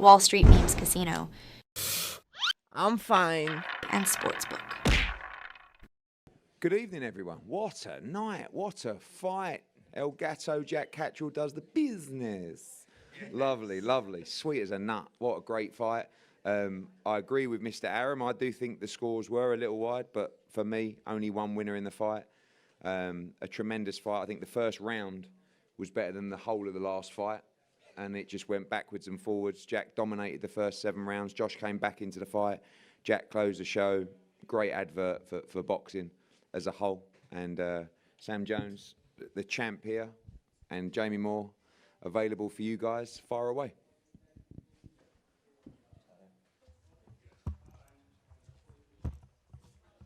Wall Street Memes Casino, I'm fine. and Sportsbook. Good evening, everyone. What a night. What a fight. El Gato, Jack Catterall does the business. Lovely, lovely. Sweet as a nut. What a great fight. I agree with Mr. Aram. I do think the scores were a little wide, but for me, only one winner in the fight. A tremendous fight. I think the first round was better than the whole of the last fight, and it just went backwards and forwards. Jack dominated the first 7 rounds. Josh came back into the fight. Jack closed the show. Great advert for boxing as a whole. And Sam Jones, the champ here, and Jamie Moore, available for you guys. Far away.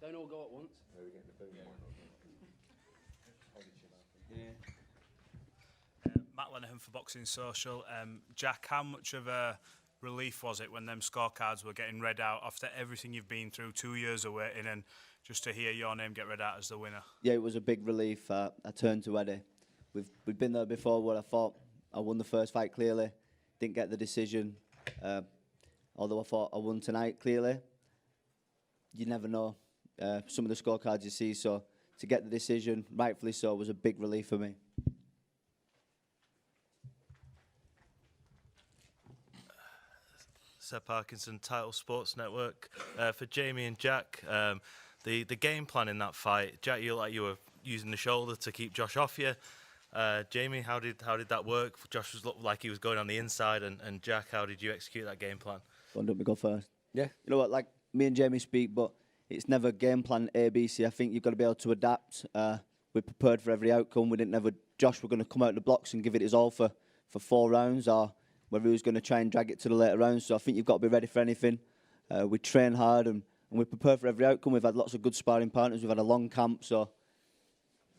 Don't all go at once. Matt Lenehan for Boxing Social. Jack, how much of a relief was it when them scorecards were getting read out after everything you've been through, 2 years of waiting, and just to hear your name get read out as the winner? Yeah, it was a big relief. I turned to Eddie. We've been there before where I thought I won the first fight clearly, didn't get the decision. Although I thought I won tonight clearly, you never know. Some of the scorecards you see, so to get the decision, rightfully so, was a big relief for me. Seb Parkinson, Title Sports Network. For Jamie and Jack, the game plan in that fight, Jack, you looked like you were using the shoulder to keep Josh off you. Jamie, how did that work? Josh looked like he was going on the inside, and Jack, how did you execute that game plan? Why don't we go first? Yeah. You know what, like me and Jamie speak, but it's never game plan A, B, C. I think you've got to be able to adapt. We're prepared for every outcome. We didn't never, Josh were going to come out of the blocks and give it his all for 4 rounds, or whether he was going to try and drag it to the later rounds. So I think you've got to be ready for anything. We train hard and we're prepared for every outcome. We've had lots of good sparring partners. We've had a long camp, so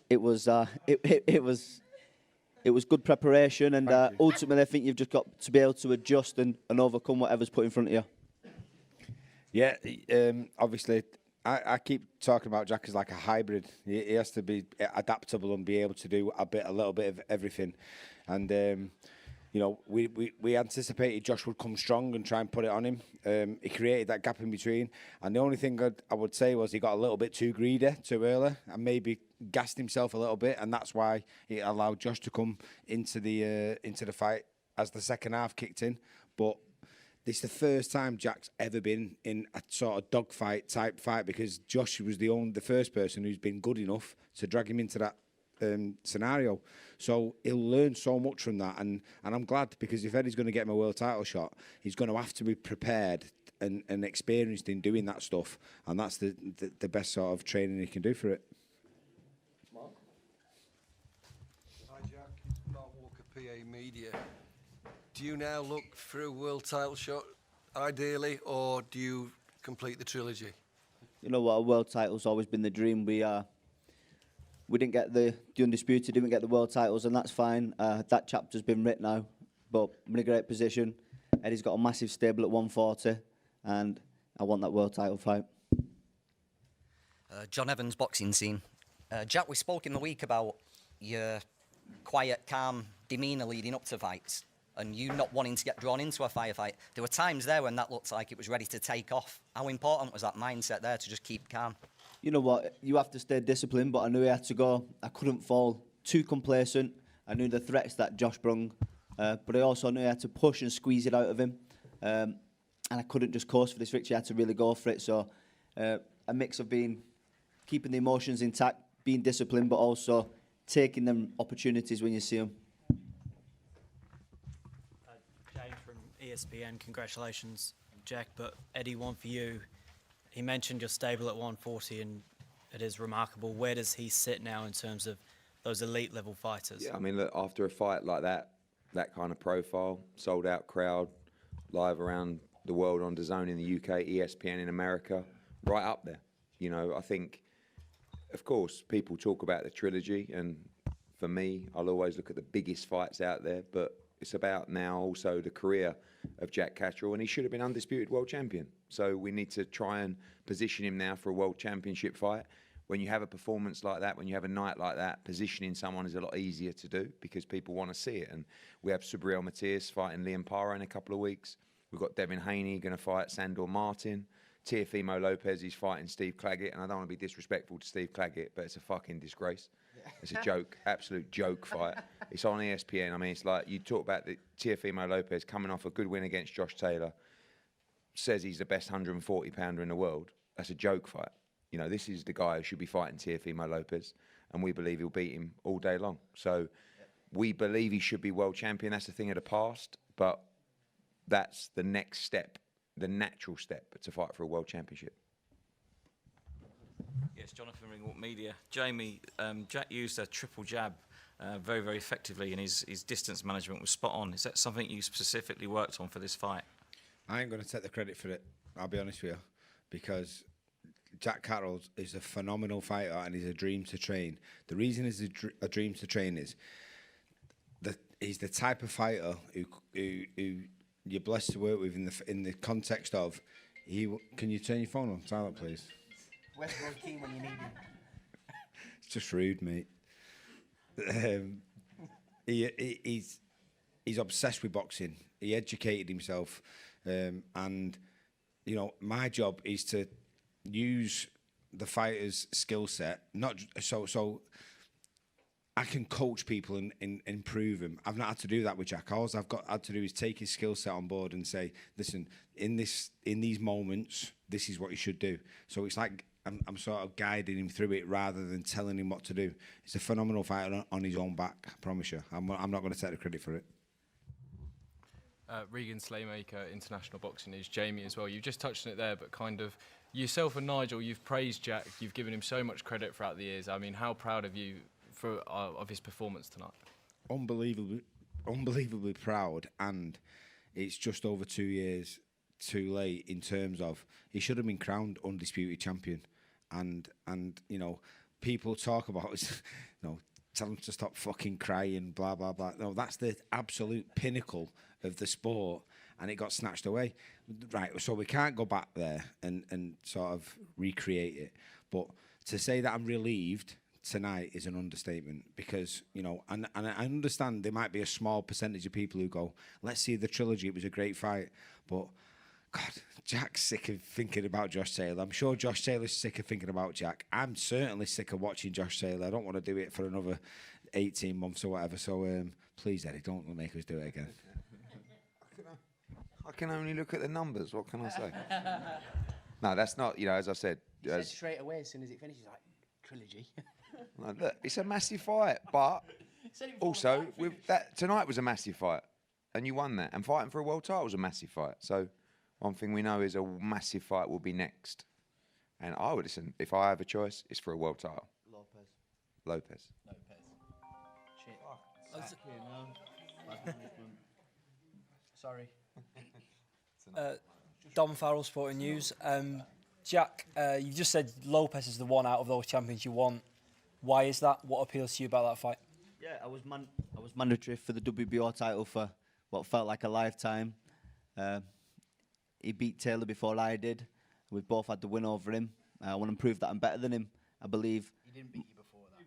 it was it was good preparation. And ultimately, I think you've just got to be able to adjust and overcome whatever's put in front of you. Yeah, obviously, I keep talking about Jack as like a hybrid. He has to be adaptable and be able to do a little bit of everything. And you know, we anticipated Josh would come strong and try and put it on him. He created that gap in between, and the only thing I would say was he got a little bit too greedy too early and maybe gassed himself a little bit, and that's why it allowed Josh to come into the fight as the second half kicked in. But this is the first time Jack's ever been in a sort of dogfight type fight, because Josh was the first person who's been good enough to drag him into that scenario. So he'll learn so much from that, and I'm glad, because if Eddie's going to get him a world title shot, he's going to have to be prepared and experienced in doing that stuff, and that's the best sort of training he can do for it. Mark? Hi Jack, it's Mark Walker, PA Media. Do you now look for a world title shot ideally, or do you complete the trilogy? You know what, a world title's always been the dream. We didn't get the Undisputed, didn't get the world titles, and that's fine. That chapter's been written now, but I'm in a great position. Eddie's got a massive stable at 140, and I want that world title fight. John Evans, Boxing Scene. Jack, we spoke in the week about your quiet, calm demeanour leading up to fights, and you not wanting to get drawn into a firefight. There were times there when that looked like it was ready to take off. How important was that mindset there to just keep calm? You know what, you have to stay disciplined, but I knew I had to go. I couldn't fall too complacent. I knew the threats that Josh brung, but I also knew I had to push and squeeze it out of him. And I couldn't just coast for this victory, I had to really go for it. So a mix of keeping the emotions intact, being disciplined, but also taking them opportunities when you see them. James from ESPN, congratulations, Jack. But Eddie, one for you. He mentioned you're stable at 140, and it is remarkable. Where does he sit now in terms of those elite level fighters? Yeah, I mean, look, after a fight like that kind of profile, sold out crowd, live around the world on DAZN in the UK, ESPN in America, right up there. You know, I think, of course, people talk about the trilogy, and for me, I'll always look at the biggest fights out there, but it's about now also the career of Jack Catterall, and he should have been undisputed world champion. So we need to try and position him now for a world championship fight. When you have a performance like that, when you have a night like that, positioning someone is a lot easier to do because people want to see it. And we have Subriel Matias fighting Liam Parra in a couple of weeks. We've got Devin Haney going to fight Sandor Martin. Teofimo Lopez is fighting Steve Claggett, and I don't want to be disrespectful to Steve Claggett, but it's a fucking disgrace. It's a joke, absolute joke fight. It's on ESPN. I mean, it's like you talk about the Teofimo Lopez coming off a good win against Josh Taylor, says he's the best 140-pounder in the world. That's a joke fight. You know, this is the guy who should be fighting Teofimo Lopez, and we believe he'll beat him all day long. So we believe he should be world champion. That's the thing of the past, but that's the next step, the natural step to fight for a world championship. Yes, Jonathan Ringwalt Media. Jamie, Jack used a triple jab very, very effectively, and his distance management was spot on. Is that something you specifically worked on for this fight? I ain't going to take the credit for it, I'll be honest with you, because Jack Catterall is a phenomenal fighter and he's a dream to train. The reason he's a dream to train is that he's the type of fighter who you're blessed to work with in the context of can you turn your phone on silent, please? Where's Roy Keane when you need him? It's just rude, mate. He's obsessed with boxing. He educated himself, and you know, my job is to use the fighter's skill set. Not so I can coach people and improve him. I've not had to do that with Jack. All I've had to do is take his skill set on board and say, listen, in these moments, this is what you should do. So it's like I'm sort of guiding him through it rather than telling him what to do. He's a phenomenal fighter on his own back, I promise you. I'm not going to take the credit for it. Regan Slaymaker, International Boxing News. Jamie as well. You've just touched on it there, but kind of yourself and Nigel, you've praised Jack. You've given him so much credit throughout the years. I mean, how proud of you of his performance tonight? Unbelievably proud, and it's just over 2 years too late in terms of he should have been crowned undisputed champion, and you know, people talk about you know, tell him to stop fucking crying, blah blah blah. No, that's the absolute pinnacle of the sport, and it got snatched away. Right, so we can't go back there and sort of recreate it. But to say that I'm relieved tonight is an understatement, because, you know, and I understand there might be a small percentage of people who go, let's see the trilogy, it was a great fight. But, God, Jack's sick of thinking about Josh Taylor. I'm sure Josh Taylor's sick of thinking about Jack. I'm certainly sick of watching Josh Taylor. I don't want to do it for another 18 months or whatever. So, please, Eddie, don't make us do it again. I can only look at the numbers. What can I say? No, that's not, you know, as I said. He said straight away as soon as it finishes, like, trilogy. No, look, it's a massive fight, but also with that tonight was a massive fight, and you won that. And fighting for a world title was a massive fight. So one thing we know is a massive fight will be next. And I would listen, if I have a choice, it's for a world title. Lopez. Sorry. Dom Farrell, Sporting News. Jack, you just said Lopez is the one out of those champions you want. Why is that? What appeals to you about that fight? Yeah, I was mandatory for the WBO title for what felt like a lifetime. He beat Taylor before I did. We've both had the win over him. I want to prove that I'm better than him. I believe. He didn't beat you before that.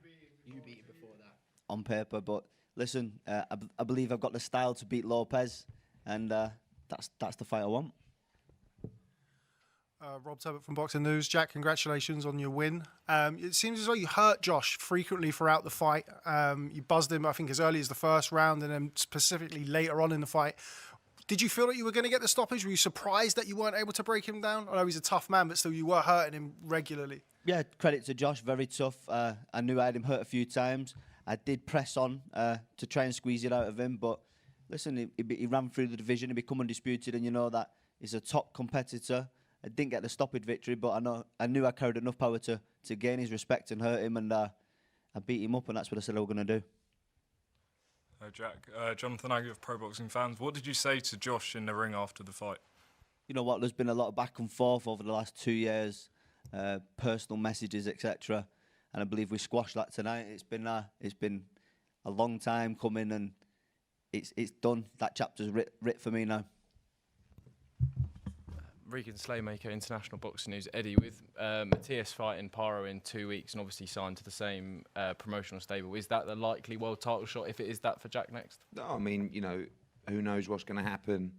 You beat him before that. On paper, but listen, I believe I've got the style to beat Lopez, and that's the fight I want. Rob Tubbett from Boxing News. Jack, congratulations on your win. It seems as though you hurt Josh frequently throughout the fight. You buzzed him, I think, as early as the first round, and then specifically later on in the fight. Did you feel that you were going to get the stoppage? Were you surprised that you weren't able to break him down? I know he's a tough man, but still you were hurting him regularly. Yeah, credit to Josh, very tough. I knew I had him hurt a few times. I did press on to try and squeeze it out of him, but listen, he ran through the division, he became undisputed, and you know that he's a top competitor. I didn't get the stoppage victory, but I knew I carried enough power to gain his respect and hurt him, and I beat him up, and that's what I said I was going to do. Jack, Jonathan Aggie of Pro Boxing Fans. What did you say to Josh in the ring after the fight? You know what, there's been a lot of back and forth over the last 2 years, personal messages, etc. And I believe we squashed that tonight. It's been a long time coming, and it's done. That chapter's writ for me now. Regan Slaymaker, International Boxing News. Eddie, with Matthias fighting Paro in 2 weeks and obviously signed to the same promotional stable, is that the likely world title shot if it is that for Jack next? No, I mean, you know, who knows what's going to happen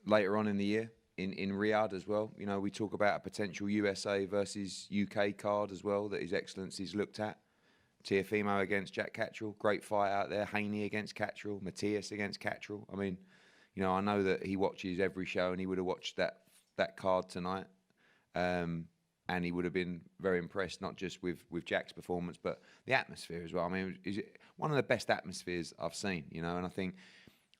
later on in the year in Riyadh as well. You know, we talk about a potential USA versus UK card as well that His Excellency's looked at. Tiafimo against Jack Catterall, great fight out there. Haney against Catterall, Matthias against Catterall. I mean, you know, I know that he watches every show, and he would have watched that card tonight. And he would have been very impressed, not just with Jack's performance, but the atmosphere as well. I mean, is it one of the best atmospheres I've seen, you know, and I think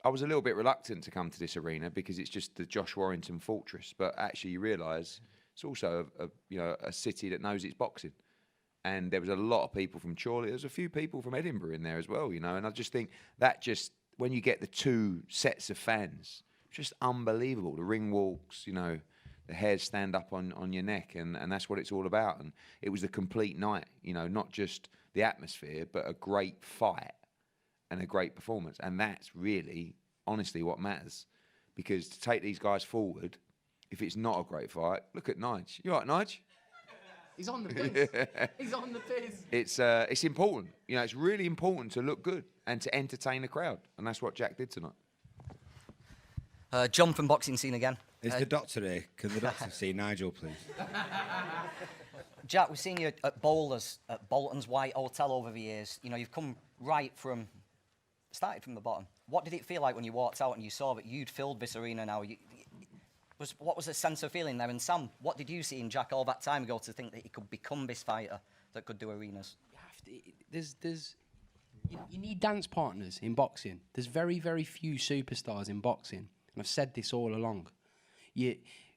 I was a little bit reluctant to come to this arena because it's just the Josh Warrington fortress, but actually you realise it's also a city that knows its boxing. And there was a lot of people from Chorley. There's a few people from Edinburgh in there as well, you know, and I just think that when you get the two sets of fans, just unbelievable. The ring walks, you know, the hairs stand up on your neck, and that's what it's all about. And it was a complete night, you know, not just the atmosphere, but a great fight and a great performance. And that's really, honestly, what matters. Because to take these guys forward, if it's not a great fight, look at Nige. You all right, Nige? He's on the piss. He's on the piss. It's important. You know, it's really important to look good and to entertain the crowd. And that's what Jack did tonight. John from Boxing Scene again. Is the doctor here? Can the doctor see Nigel, please? Jack, we've seen you at Bowlers, at Bolton's White Hotel over the years. You know, you've come started from the bottom. What did it feel like when you walked out and you saw that you'd filled this arena now? What was the sense of feeling there? And Sam, what did you see in Jack all that time ago to think that he could become this fighter that could do arenas? You need dance partners in boxing. There's very, very few superstars in boxing. And I've said this all along.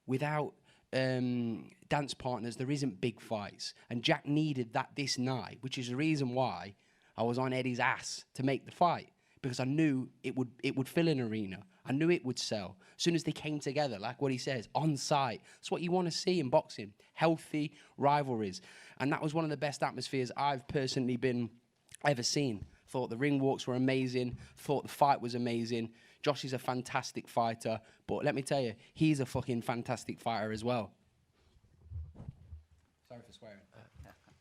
Without dance partners, there isn't big fights. And Jack needed that this night, which is the reason why I was on Eddie's ass to make the fight, because I knew it would fill an arena. I knew it would sell. As soon as they came together, like what he says, on site. It's what you want to see in boxing. Healthy rivalries. And that was one of the best atmospheres I've personally ever seen. Thought the ring walks were amazing. Thought the fight was amazing. Josh is a fantastic fighter. But let me tell you, he's a fucking fantastic fighter as well. Sorry for swearing.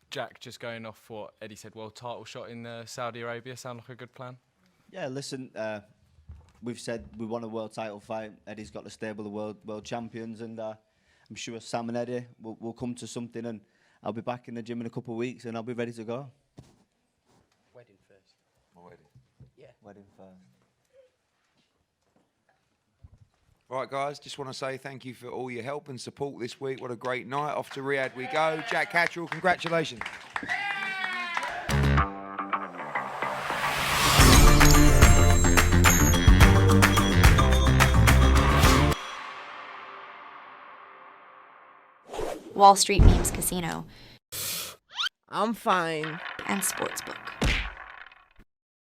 Jack, just going off what Eddie said, world title shot in Saudi Arabia, sound like a good plan? Yeah, listen, we've said we want a world title fight. Eddie's got the stable of world champions, and I'm sure Sam and Eddie will come to something, and I'll be back in the gym in a couple of weeks, and I'll be ready to go. Wedding first. My wedding. Yeah. Wedding first. All right, guys, just want to say thank you for all your help and support this week. What a great night. Off to Riyadh we go. Jack Catterall, congratulations. Wall Street Memes Casino. I'm fine. And Sportsbook.